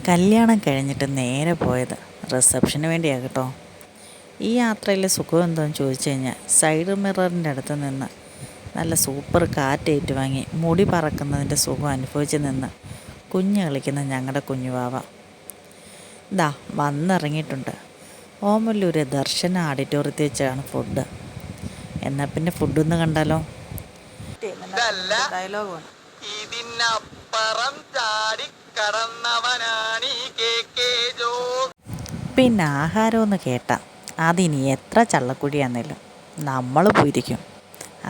കല്യാണം കഴിഞ്ഞിട്ട് നേരെ പോയത് റിസപ്ഷന് വേണ്ടിയാണ് കേട്ടോ. ഈ യാത്രയിലെ സുഖം എന്താണെന്ന് ചോദിച്ചു കഴിഞ്ഞാൽ സൈഡ് മിററിൻ്റെ അടുത്ത് നിന്ന് നല്ല സൂപ്പർ കാറ്റേറ്റ് വാങ്ങി മുടി പറക്കുന്നതിൻ്റെ സുഖം അനുഭവിച്ച് നിന്ന് കുഞ്ഞ് കളിക്കുന്ന ഞങ്ങളുടെ കുഞ്ഞുവാവ ദാ വന്നിറങ്ങിയിട്ടുണ്ട്. ഓമല്ലൂർ ദർശന ഓഡിറ്റോറിയത്തിൽ വെച്ചാണ് ഫുഡ്. എന്നാൽ പിന്നെ ഫുഡൊന്ന് കണ്ടാലോ. ഡയലോഗാണ് ഇതിനപ്പുറം ചാടി കടന്നവനാണ് പിന്നെ ആഹാരമൊന്ന് കേട്ടാ അതിനി എത്ര ചള്ളക്കുഴിയാന്നേലും നമ്മൾ പോയിരിക്കും.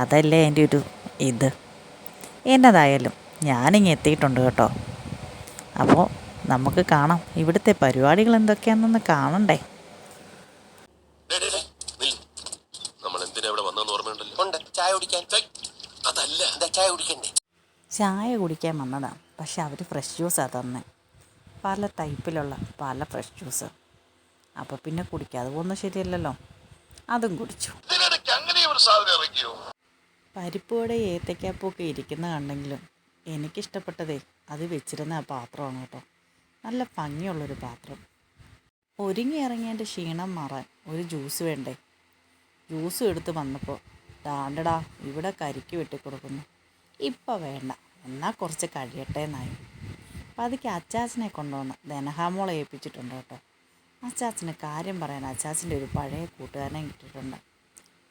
അതല്ലേ എൻ്റെ ഒരു ഇത്. എന്നതായാലും ഞാനിങ്ങ് എത്തിയിട്ടുണ്ട് കേട്ടോ. അപ്പോൾ നമുക്ക് കാണാം ഇവിടുത്തെ പരിപാടികൾ എന്തൊക്കെയാണെന്നൊന്ന് കാണണ്ടേ. ചായ കുടിക്കാൻ വന്നതാണ്. പക്ഷെ അവർ ഫ്രഷ് ജ്യൂസാണ് തന്നെ, പല ടൈപ്പിലുള്ള പല ഫ്രഷ് ജ്യൂസ്. അപ്പോൾ പിന്നെ കുടിക്കാതെ പോകുന്നത് ശരിയല്ലല്ലോ. അതും കുടിച്ചു. പരിപ്പോടെ ഏത്തയ്ക്കാപ്പൊക്കെ ഇരിക്കുന്ന കണ്ടെങ്കിലും എനിക്കിഷ്ടപ്പെട്ടതേ അത് വെച്ചിരുന്ന ആ പാത്രമാണ് കേട്ടോ. നല്ല ഭംഗിയുള്ളൊരു പാത്രം. ഒരുങ്ങി ഇറങ്ങിയതിൻ്റെ ക്ഷീണം മാറാൻ ഒരു ജ്യൂസ് വേണ്ടേ. ജ്യൂസും എടുത്ത് വന്നപ്പോൾ ദാണ്ടടാ ഇവിടെ കരിക്ക് വെട്ടിക്കൊടുക്കുന്നു. ഇപ്പം വേണ്ട, എന്നാൽ കുറച്ച് കഴിയട്ടെ എന്നായി. അപ്പം അതൊക്കെ അച്ചാച്ചനെ കൊണ്ടുവന്ന് ധനഹാമോളെ ഏൽപ്പിച്ചിട്ടുണ്ട് കേട്ടോ. അച്ചാച്ചന് കാര്യം പറയാൻ അച്ചാച്ചൻ്റെ ഒരു പഴയ കൂട്ടുകാരനെ കിട്ടിയിട്ടുണ്ട്.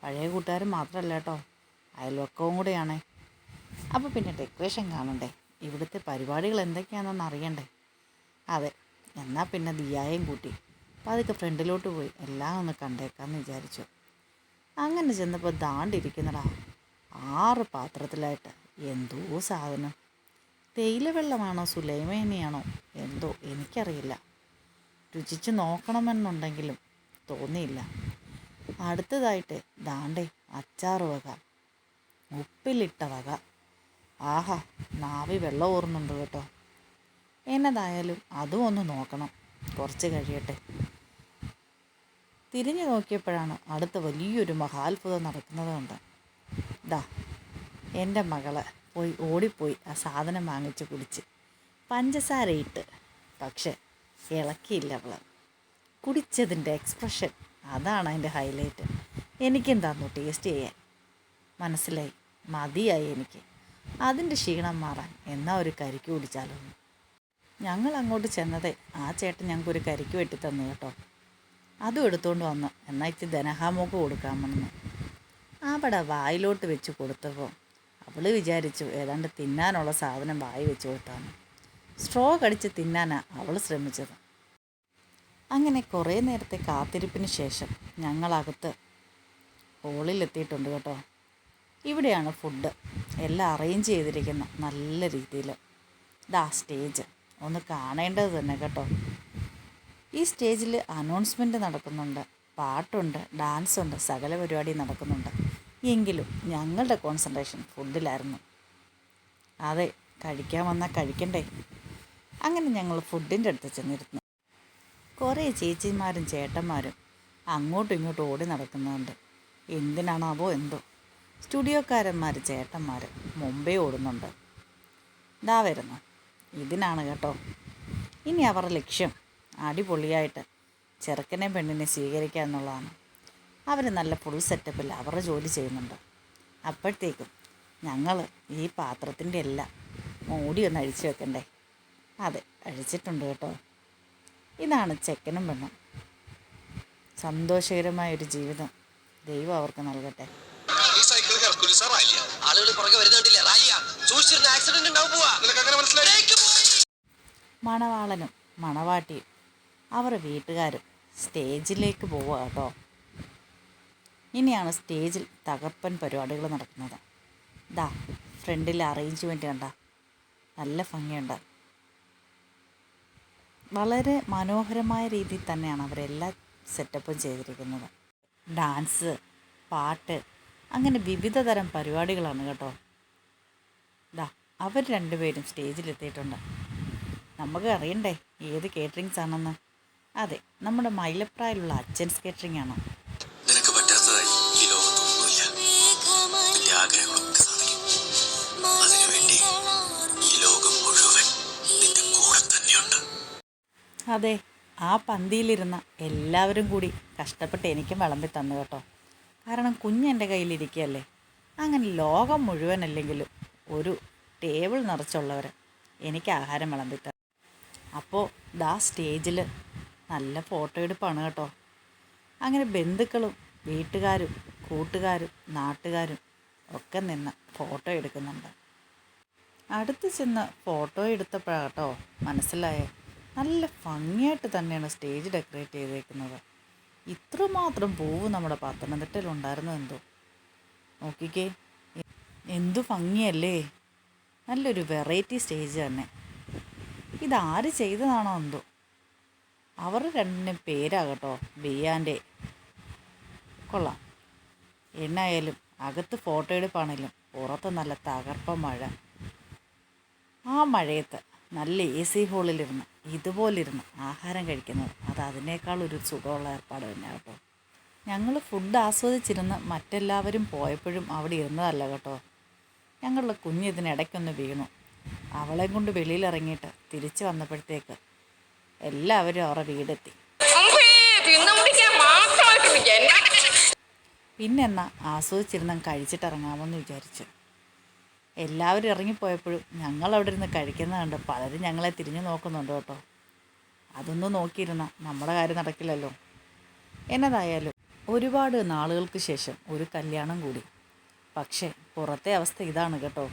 പഴയ കൂട്ടുകാരൻ മാത്രമല്ല കേട്ടോ, അയൽവക്കവും കൂടെയാണേ. അപ്പോൾ പിന്നെ ഡെക്കറേഷൻ കാണണ്ടേ, ഇവിടുത്തെ പരിപാടികൾ എന്തൊക്കെയാണെന്ന് അറിയണ്ടേ. അതെ, എന്നാൽ പിന്നെ ദിയായും കൂട്ടി അപ്പോൾ അതൊക്കെ ഫ്രണ്ടിലോട്ട് പോയി എല്ലാം ഒന്ന് കണ്ടേക്കാമെന്ന് വിചാരിച്ചു. അങ്ങനെ ചെന്നപ്പോൾ ദാണ്ടിരിക്കുന്നടാ 6 പാത്രത്തിലായിട്ട് എന്തോ സാധനം. തേയില വെള്ളമാണോ സുലൈമാനിയാണോ എന്തോ എനിക്കറിയില്ല. രുചിച്ച് നോക്കണമെന്നുണ്ടെങ്കിലും തോന്നിയില്ല. അടുത്തതായിട്ട് ദാണ്ടേ അച്ചാറ് വക, ഉപ്പിലിട്ട വക. ആഹാ, നാവി വെള്ളം ഊറുന്നുണ്ട് കേട്ടോ. എന്നതായാലും അതും ഒന്ന് നോക്കണം, കുറച്ച് കഴിയട്ടെ. തിരിഞ്ഞു നോക്കിയപ്പോഴാണ് അടുത്ത വലിയൊരു മഹാത്ഭുതം നടക്കുന്നത് കൊണ്ട് ദാ എൻ്റെ മകള് ഓടിപ്പോയി ആ സാധനം വാങ്ങിച്ച് കുടിച്ച് പഞ്ചസാര ഇട്ട്. പക്ഷെ ഇളക്കിയില്ല അവൾ. കുടിച്ചതിൻ്റെ എക്സ്പ്രഷൻ അതാണ് അതിൻ്റെ ഹൈലൈറ്റ്. എനിക്കും തന്നു ടേസ്റ്റ് ചെയ്യാൻ. മനസ്സിലായി, മതിയായി എനിക്ക്. അതിൻ്റെ ക്ഷീണം മാറാൻ എന്നാ ഒരു കരിക്ക് കുടിച്ചാലോ. ഞങ്ങൾ അങ്ങോട്ട് ചെന്നതേ ആ ചേട്ടൻ ഞങ്ങൾക്കൊരു കരിക്ക് വെട്ടി തന്നു കേട്ടോ. അതും എടുത്തുകൊണ്ട് വന്നു. എന്നാൽ ഇച്ചിരി ധനഹാമോക്ക് കൊടുക്കാമെന്ന് അവിടെ വായിലോട്ട് വെച്ച് കൊടുത്തപ്പോൾ അവൾ വിചാരിച്ചു ഏതാണ്ട് തിന്നാനുള്ള സാധനം വായി വെച്ച് കൊടുത്താണ്. സ്ട്രോ കടിച്ച് തിന്നാനാണ് അവൾ ശ്രമിച്ചത്. അങ്ങനെ കുറേ നേരത്തെ കാത്തിരിപ്പിന് ശേഷം ഞങ്ങളകത്ത് ഹോളിലെത്തിയിട്ടുണ്ട് കേട്ടോ. ഇവിടെയാണ് ഫുഡ് എല്ലാം അറേഞ്ച് ചെയ്തിരിക്കുന്ന നല്ല രീതിയിൽ. ഇതാ സ്റ്റേജ് ഒന്ന് കാണേണ്ടത് തന്നെ കേട്ടോ. ഈ സ്റ്റേജിൽ അനൗൺസ്മെൻറ്റ് നടക്കുന്നുണ്ട്, പാട്ടുണ്ട്, ഡാൻസുണ്ട്, സകല പരിപാടി നടക്കുന്നുണ്ട്. എങ്കിലും ഞങ്ങളുടെ കോൺസെൻട്രേഷൻ ഫുഡിലായിരുന്നു. അതെ, കഴിക്കാൻ വന്നാൽ കഴിക്കണ്ടേ. അങ്ങനെ ഞങ്ങൾ ഫുഡിൻ്റെ അടുത്ത് ചെന്നിരുന്നു. കുറേ ചേച്ചിമാരും ചേട്ടന്മാരും അങ്ങോട്ടും ഇങ്ങോട്ടും ഓടി നടക്കുന്നുണ്ട്. എന്തിനാണാവോ എന്തോ. സ്റ്റുഡിയോക്കാരന്മാർ ചേട്ടന്മാർ മുമ്പേ ഓടുന്നുണ്ട്. ഇതാ വരുന്നു, ഇതിനാണ് കേട്ടോ. ഇനി അവരുടെ ലക്ഷ്യം അടിപൊളിയായിട്ട് ചെറുക്കനെ പെണ്ണിനെ സ്വീകരിക്കുക എന്നുള്ളതാണ്. അവർ നല്ല ഫുൾ സെറ്റപ്പിൽ അവരുടെ ജോലി ചെയ്യുന്നുണ്ട്. അപ്പോഴത്തേക്കും ഞങ്ങൾ ഈ പാത്രത്തിൻ്റെ എല്ലാം മൂടി ഒന്ന് അഴിച്ചു വെക്കണ്ടേ. അതെ, അഴിച്ചിട്ടുണ്ട് കേട്ടോ. ഇതാണ് ചെക്കനും പെണ്ണും. സന്തോഷകരമായൊരു ജീവിതം ദൈവം അവർക്ക് നൽകട്ടെ. മണവാളനും മണവാട്ടിയും അവരുടെ വീട്ടുകാരും സ്റ്റേജിലേക്ക് പോവുക കേട്ടോ. ഇനിയാണ് സ്റ്റേജിൽ തകർപ്പൻ പരിപാടികൾ നടക്കുന്നത്. ദാ ഫ്രണ്ടിൽ അറേഞ്ച്മെൻറ്റ് കണ്ട നല്ല ഭംഗിയുണ്ട്. വളരെ മനോഹരമായ രീതിയിൽ തന്നെയാണ് അവരെല്ലാ സെറ്റപ്പും ചെയ്തിരിക്കുന്നത്. ഡാൻസ്, പാട്ട്, അങ്ങനെ വിവിധ തരം പരിപാടികളാണ് കേട്ടോ. ദാ അവർ രണ്ടുപേരും സ്റ്റേജിലെത്തിയിട്ടുണ്ട്. നമുക്ക് അറിയണ്ടേ ഏത് കേറ്ററിങ്സ് ആണെന്ന്. അതെ, നമ്മുടെ മൈലപ്രായിലുള്ള അച്ഛൻസ് കേറ്ററിംഗ് ആണ്. നിനക്ക് പറ്റാത്തതായി ഈ ലോകത്തൊന്നുമില്ല. നിന്റെ ആഗ്രഹങ്ങളൊക്കെ സാധിക്കും. അതിനുവേണ്ടി ഈ ലോകം മുഴുവൻ നിന്റെ കൂടെ തന്നെയുണ്ട്. അതെ, ആ പന്തിയിലിരുന്ന എല്ലാവരും കൂടി കഷ്ടപ്പെട്ട് എനിക്കും വിളമ്പി തന്നു കേട്ടോ. കാരണം കുഞ്ഞെൻ്റെ കയ്യിലിരിക്കുകയല്ലേ. അങ്ങനെ ലോകം മുഴുവനല്ലെങ്കിലും ഒരു ടേബിൾ നിറച്ചുള്ളവർ എനിക്ക് ആഹാരം വിളമ്പി തന്നു. അപ്പോൾ ദാ സ്റ്റേജിൽ നല്ല ഫോട്ടോ എടുപ്പാണ് കേട്ടോ. അങ്ങനെ ബന്ധുക്കളും വീട്ടുകാരും കൂട്ടുകാരും നാട്ടുകാരും ഒക്കെ നിന്ന് ഫോട്ടോ എടുക്കുന്നുണ്ട്. അടുത്ത് ചെന്ന് ഫോട്ടോ എടുത്തപ്പോഴാട്ടോ മനസ്സിലായേ, നല്ല ഭംഗിയായിട്ട് തന്നെയാണ് സ്റ്റേജ് ഡെക്കറേറ്റ് ചെയ്തേക്കുന്നത്. ഇത്രമാത്രം പൂവ് നമ്മുടെ പത്തനംതിട്ടയിലുണ്ടായിരുന്നു എന്തോ. നോക്കിക്കേ, എന്തു ഭംഗിയല്ലേ. നല്ലൊരു വെറൈറ്റി സ്റ്റേജ് തന്നെ. ഇതാര് ചെയ്തതാണോ എന്തോ. അവർ രണ്ടിനും പേരാകട്ടോ ബിയാൻ്റെ. കൊള്ളാം. എന്നായാലും അകത്ത് ഫോട്ടോ എടുപ്പാണെങ്കിലും പുറത്ത് നല്ല തകർപ്പ മഴ. ആ മഴയത്ത് നല്ല AC ഹോളിലിരുന്ന് ഇതുപോലിരുന്ന് ആഹാരം കഴിക്കുന്നത് അത് അതിനേക്കാൾ ഒരു സുഖമുള്ള ഏർപ്പാട് തന്നെ കേട്ടോ. ഞങ്ങൾ ഫുഡ് ആസ്വദിച്ചിരുന്ന് മറ്റെല്ലാവരും പോയപ്പോഴും അവിടെ ഇരുന്നതല്ല കേട്ടോ. ഞങ്ങളുടെ കുഞ്ഞിതിനിടയ്ക്കൊന്ന് വീണു. അവളെ കൊണ്ട് വെളിയിലിറങ്ങിയിട്ട് തിരിച്ചു വന്നപ്പോഴത്തേക്ക് എല്ലാവരും അവരുടെ വീടെത്തി. പിന്നെന്നാ ആസ്വദിച്ചിരുന്ന് കഴിച്ചിട്ടിറങ്ങാമെന്ന് വിചാരിച്ചു. എല്ലാവരും ഇറങ്ങിപ്പോയപ്പോഴും ഞങ്ങളവിടെ ഇരുന്ന് കഴിക്കുന്നത് കണ്ട് പലരും ഞങ്ങളെ തിരിഞ്ഞു നോക്കുന്നുണ്ട് കേട്ടോ. അതൊന്നും നോക്കിയിരുന്ന നമ്മുടെ കാര്യം നടക്കില്ലല്ലോ. എന്നതായാലും ഒരുപാട് നാളുകൾക്ക് ശേഷം ഒരു കല്യാണം കൂടി. പക്ഷേ പുറത്തെ അവസ്ഥ ഇതാണ് കേട്ടോ.